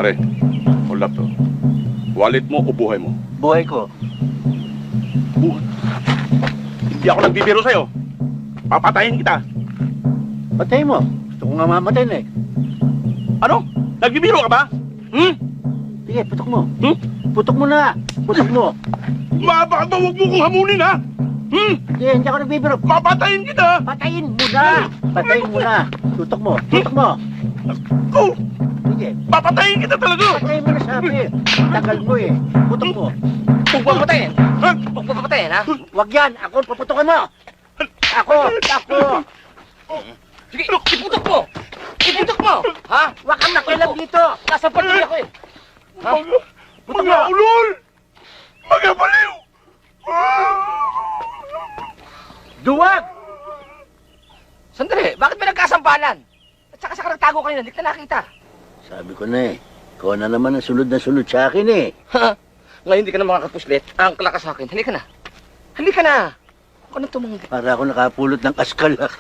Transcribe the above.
Pare, hold up to. Wallet mo o buhay mo? Buhay ko. Buhay? Hindi ako nagbibiro sa'yo. Papatayin kita. Patay mo. Gusto ko nga mamatay na eh. Ano? Nagbibiro ka ba? Sige, putok mo. Hmm? Putok mo na. Putok mo. Baka ba huwag mo kong hamunin, ha? Sige, hindi ako nagbibiro. Papatayin kita! Patayin mo na. Patayin mo na. Putok mo. Putok mo. Oh! Sige. Papatayin kita talaga! Patayin mo na sabi. Tagal mo eh. Putok mo. Huwag mo papatayin. Ha? Huwag mo papatayin, ha? Wag yan. Ako, paputokan mo. Ako. Sige, iputok mo! Iputok mo! Ha? Wag kang nakialam dito. Nasa patuloy ako eh. Ha? Mga ulol! Mga baliw! Duwag! Sandali, bakit may nagkasampalan? At saka sa nagtago kanina, hindi ka nakita. Sabi ko na eh. Ikaw na naman ang sunod na sunod sa akin eh. Ha? Ngayon hindi ka na makakapuslit. Ang ka sa akin. Halika na. Halika na. Ako na tumanggi. Para ako nakapulot ng askalak.